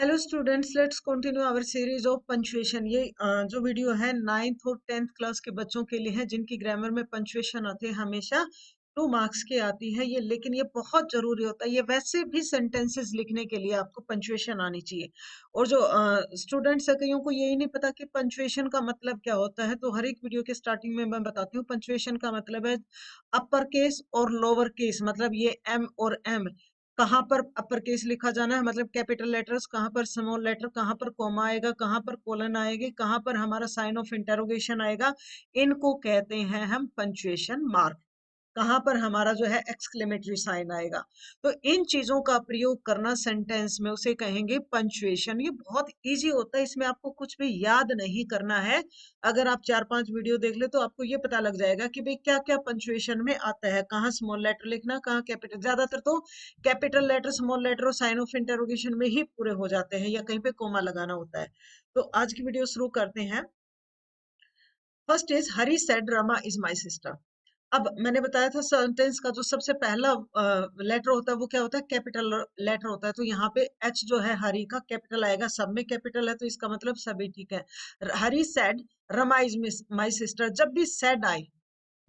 Hello students, let's continue our series of punctuation. ये जो video है 9th और 10th क्लास के बच्चों के लिए है जिनकी ग्रामर में पंचुएशन आते हैं हमेशा 2 मार्क्स की आती है ये। लेकिन ये बहुत जरूरी होता है, ये वैसे भी सेंटेंसेस लिखने के लिए आपको पंचुएशन आनी चाहिए। और जो स्टूडेंट्स है कईयों को यही नहीं पता कि पंचुएशन का मतलब क्या होता है, तो हर एक वीडियो के स्टार्टिंग में मैं बताती हूँ पंचुएशन का मतलब है अपर केस और लोअर केस। मतलब ये एम और एम कहाँ पर अपर केस लिखा जाना है, मतलब कैपिटल लेटर्स, कहाँ पर स्मॉल लेटर, कहाँ पर कॉमा आएगा, कहाँ पर कोलन आएगी, कहाँ पर हमारा साइन ऑफ इंटरोगेशन आएगा, इनको कहते हैं हम पंचुएशन मार्क। कहाँ पर हमारा जो है एक्सक्लेमेटरी साइन आएगा। तो इन चीजों का प्रयोग करना सेंटेंस में उसे कहेंगे पंचुएशन। ये बहुत इजी होता है, इसमें आपको कुछ भी याद नहीं करना है। अगर आप 4-5 वीडियो देख ले तो आपको ये पता लग जाएगा कि भाई क्या क्या पंचुएशन में आता है, कहाँ स्मॉल लेटर लिखना, कहाँ कैपिटल। ज्यादातर तो कैपिटल लेटर, स्मॉल लेटर और साइन ऑफ इंटरोगेशन में ही पूरे हो जाते हैं, या कहीं पे कोमा लगाना होता है। तो आज की वीडियो शुरू करते हैं। First is Hari said Rama is my sister. अब मैंने बताया था सेंटेंस का जो सबसे पहला लेटर होता है वो क्या होता है, कैपिटल लेटर होता है। तो यहाँ पे एच जो है हरी का कैपिटल आएगा, सब में कैपिटल है तो इसका मतलब सभी ठीक है। Hari said Rama is my sister. जब भी सेड आए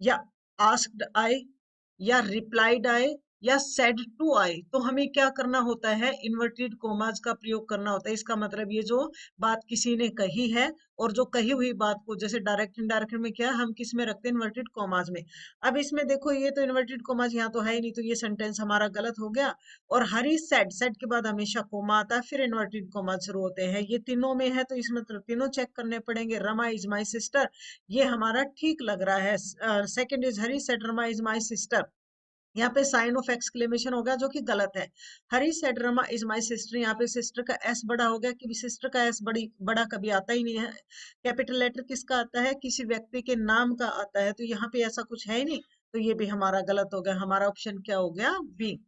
या आस्क्ड आए या रिप्लाइड आए या सेड टू आए तो हमें क्या करना होता है, इन्वर्टेड कोमाज का प्रयोग करना होता है। इसका मतलब ये जो बात किसी ने कही है और जो कही हुई बात को जैसे डायरेक्ट इनडायरेक्ट में क्या हम किस में रखते हैं, इन्वर्टेड कोमाज में। अब इसमें देखो ये तो इन्वर्टेड कोमाज यहाँ तो है ही नहीं, तो ये सेंटेंस हमारा गलत हो गया। और हरी सेड, सेड के बाद हमेशा कोमा आता है, फिर इन्वर्टेड कोमाज शुरू होते हैं। ये तीनों में है तो इसमें मतलब तीनों चेक करने पड़ेंगे। रमा इज माई सिस्टर, ये हमारा ठीक लग रहा है। Second is Hari said Rama is my sister, यहाँ पे साइन ऑफ एक्सक्लेमेशन हो गया जो कि गलत है। Hari said Rama is my sister, यहाँ पे सिस्टर का एस बड़ा हो गया, कि सिस्टर का एस बड़ा कभी आता ही नहीं है। कैपिटल लेटर किसका आता है, किसी व्यक्ति के नाम का आता है, तो यहाँ पे ऐसा कुछ है ही नहीं, तो ये भी हमारा गलत हो गया। हमारा ऑप्शन क्या हो गया, बी।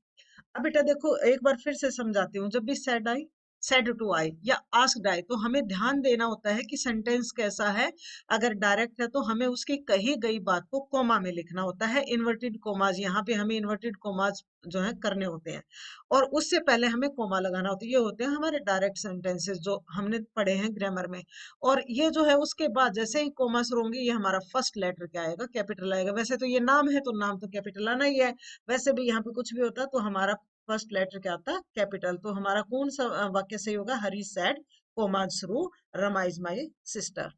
अब बेटा देखो एक बार फिर से समझाती हूँ। जब भी सेड आई, सेड टू आई या आस्क्ड आई तो हमें ध्यान देना होता है कि सेंटेंस कैसा है। अगर डायरेक्ट है तो हमें उसकी कही गई बात को कोमा में लिखना होता है, इन्वर्टेड कोमाज। यहाँ पे हमें इन्वर्टेड कोमाज जो है करने होते हैं और उससे पहले हमें कोमा लगाना होता है। ये होते हैं हमारे डायरेक्ट सेंटेंसेस जो हमने पढ़े हैं ग्रामर में। और ये जो है उसके बाद जैसे ही कोमा शुरू होंगे ये हमारा फर्स्ट लेटर क्या आएगा, कैपिटल आएगा। वैसे तो ये नाम है तो नाम तो कैपिटल आना ही है। वैसे भी यहाँ पे कुछ भी होता है तो हमारा फर्स्ट लेटर क्या आता है, कैपिटल। तो हमारा कौन सा वाक्य सही होगा, Hari said comma through Rama is my sister.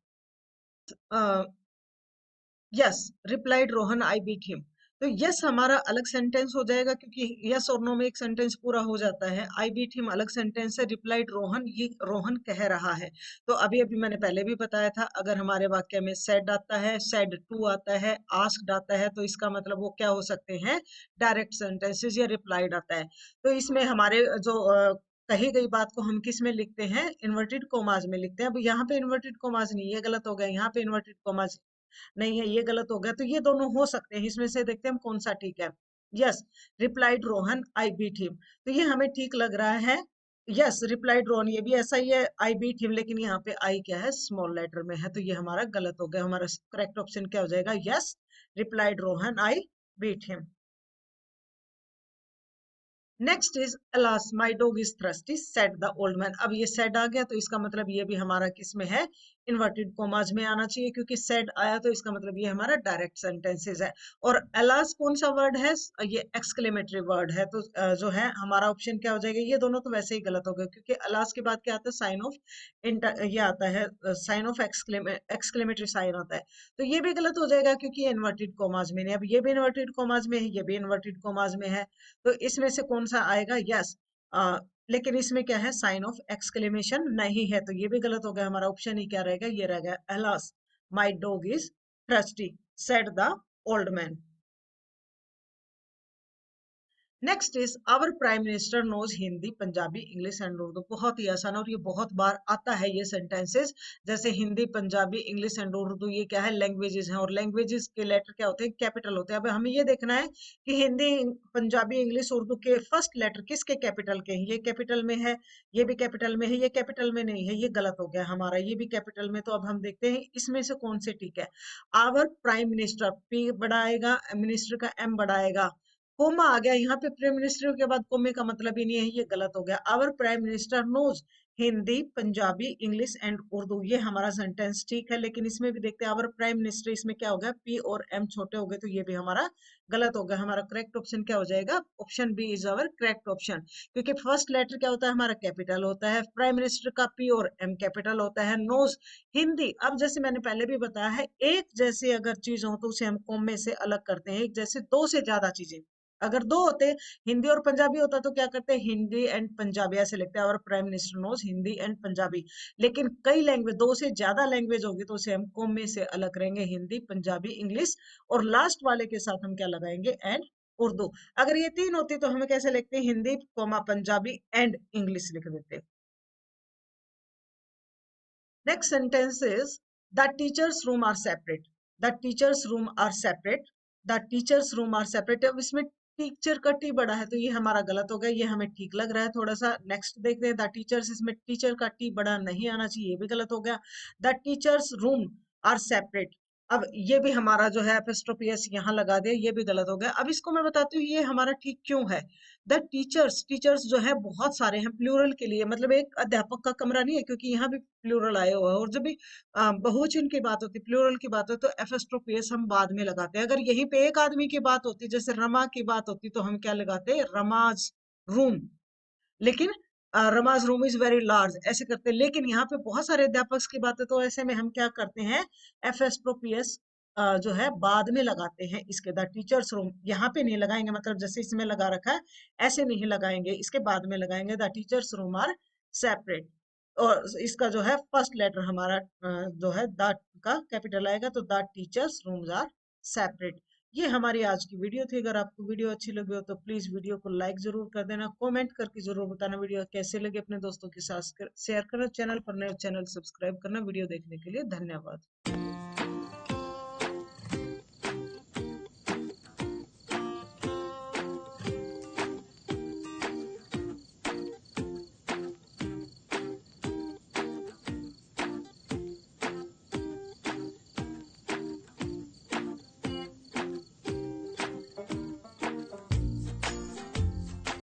Yes replied Rohan I beat him. तो यस हमारा अलग सेंटेंस हो जाएगा क्योंकि यस और नो में एक सेंटेंस पूरा हो जाता है। आई बीट हिम अलग सेंटेंस है। रिप्लाइड रोहन, ये रोहन कह रहा है। तो अभी अभी मैंने पहले भी बताया था, अगर हमारे वाक्य में सेड आता है, सेड टू आता है, आस्क्ड आता है, तो इसका मतलब वो क्या हो सकते हैं, डायरेक्ट सेंटेंसेस या रिप्लाइड आता है। तो इसमें हमारे जो कही गई बात को हम किस में लिखते हैं, इन्वर्टेड कोमाज में लिखते हैं। अब यहाँ पे इन्वर्टेड कोमाज नहीं, ये गलत हो गया। यहाँ पे इन्वर्टेड कोमाज नहीं है, ये गलत हो गया। तो ये दोनों हो सकते हैं, इसमें से देखते हैं हम कौन सा ठीक है। Yes replied Rohan I beat him, तो ये हमें ठीक लग रहा है। यस रिप्लाइड रोहन, ये भी ऐसा ही है, आई बीट हिम, लेकिन यहाँ पे आई क्या है, स्मॉल लेटर में है, तो ये हमारा गलत हो गया। हमारा करेक्ट ऑप्शन क्या हो जाएगा, yes replied Rohan I beat him. Next is alas my dog is thirsty said the old man. अब ये सेड आ गया तो इसका मतलब ये भी हमारा किस में है, इन्वर्टेड कोमाज में आना चाहिए, क्योंकि सेड आया तो इसका मतलब ये हमारा डायरेक्ट सेंटेंसेस है। और अलास कौन सा वर्ड है, ये एक्सक्लेमेटरी वर्ड है। तो जो है हमारा ऑप्शन क्या हो जाएगा, ये दोनों तो वैसे ही गलत हो गए क्योंकि अलास के बाद क्या आता है, साइन ऑफ ये आता है, साइन ऑफ एक्सक्लेमेटरी साइन आता है। तो ये भी गलत हो जाएगा क्योंकि ये इन्वर्टेड कोमाज में नहीं। अब ये भी इन्वर्टेड कोमाज में है, ये भी इन्वर्टेड कोमाज में है, तो इसमें से कौन सा आएगा, यस। लेकिन इसमें क्या है, साइन ऑफ एक्सक्लेमेशन नहीं है, तो ये भी गलत हो गया। हमारा ऑप्शन ही क्या रहेगा, ये रहेगा alas my dog is thirsty said the old man. Next is our prime minister knows Hindi Punjabi English and Urdu. बहुत ही आसान और ये बहुत बार आता है ये सेंटेंसेस। जैसे हिंदी पंजाबी इंग्लिश एंड उर्दू, ये क्या है, लैंग्वेजेस हैं और लैंग्वेजेस के लेटर क्या होते हैं, कैपिटल होते हैं। अब हमें ये देखना है कि हिंदी पंजाबी इंग्लिश उर्दू के फर्स्ट लेटर किसके कैपिटल के हैं। ये कैपिटल में है, ये भी कैपिटल में है, ये कैपिटल में नहीं है, ये गलत हो गया हमारा। ये भी कैपिटल में, तो अब हम देखते हैं इसमें से कौन से ठीक है। आवर प्राइम मिनिस्टर, पी बड़ा आएगा, मिनिस्टर का एम बड़ा आएगा। कोमा आ गया यहाँ पे, प्राइम मिनिस्टर के बाद कोमे का मतलब ही नहीं है, ये गलत हो गया। Our prime minister knows Hindi, Punjabi, English and Urdu. ये हमारा सेंटेंस ठीक है, लेकिन इसमें भी देखते हैं अवर प्राइम मिनिस्टर, इसमें क्या हो गया, पी और एम छोटे हो गए, तो ये भी हमारा गलत हो गया। हमारा करेक्ट ऑप्शन क्या हो जाएगा, option B is our correct option, क्योंकि फर्स्ट लेटर क्या होता है हमारा, कैपिटल होता है। प्राइम मिनिस्टर का पी और एम कैपिटल होता है। नोज, हिंदी, अब जैसे मैंने पहले भी बताया है, एक जैसे अगर चीज हो तो उसे हम कॉमे से अलग करते हैं। एक जैसे दो से ज्यादा चीजें, अगर दो होते, हिंदी और पंजाबी होता तो क्या करते हैं, हिंदी एंड पंजाबी ऐसे लिखते हैं, और prime minister knows Hindi and Punjabi. लेकिन कई लैंग्वेज, दो से ज्यादा लैंग्वेज होगी तो उसे हम कॉमे से अलग करेंगे, हिंदी, पंजाबी, इंग्लिश, और लास्ट वाले के साथ हम क्या लगाएंगे, एंड उर्दू। अगर ये तीन होती तो हमें कैसे लिखते हैं, Hindi comma Punjabi and English लिख देते। Next sentence is the teachers room are separate. The teachers room are separate. The teachers room are separate. अब इसमें टीचर का टी बड़ा है तो ये हमारा गलत हो गया, ये हमें ठीक लग रहा है थोड़ा सा। नेक्स्ट देखते हैं, द टीचर्स, इसमें टीचर का टी बड़ा नहीं आना चाहिए, ये भी गलत हो गया। The teachers room are separate, अब ये भी हमारा जो है एपोस्ट्रोफी एस यहाँ लगा दे, ये भी गलत हो गया। अब इसको मैं बताती हूँ ये हमारा ठीक क्यों है। द टीचर्स, टीचर्स जो है बहुत सारे हैं, प्लूरल के लिए, मतलब एक अध्यापक का कमरा नहीं है, क्योंकि यहाँ भी प्लूरल आया हुआ है। और जब भी बहुवचन की बात होती है, प्लूरल की बात होती है, तो एपोस्ट्रोफी एस हम बाद में लगाते हैं। अगर यहीं पे एक आदमी की बात होती, जैसे रमा की बात होती, तो हम क्या लगाते, रमाज रूम। लेकिन रमाज रूम इज वेरी लार्ज ऐसे करते हैं। लेकिन यहाँ पे बहुत सारे अध्यापक की बात है, तो ऐसे में हम क्या करते हैं, एफएसट्रोपीएस जो है बाद में लगाते हैं इसके। द टीचर्स रूम यहाँ पे नहीं लगाएंगे, मतलब जैसे इसमें लगा रखा है ऐसे नहीं लगाएंगे, इसके बाद में लगाएंगे। The teachers room are separate, और इसका जो है फर्स्ट लेटर हमारा जो है द का कैपिटल आएगा, तो the teachers rooms are separate. ये हमारी आज की वीडियो थी। अगर आपको वीडियो अच्छी लगी हो तो प्लीज वीडियो को लाइक जरूर कर देना, कमेंट करके जरूर बताना वीडियो कैसे लगे, अपने दोस्तों के साथ शेयर करना, चैनल पर नए चैनल सब्सक्राइब करना। वीडियो देखने के लिए धन्यवाद।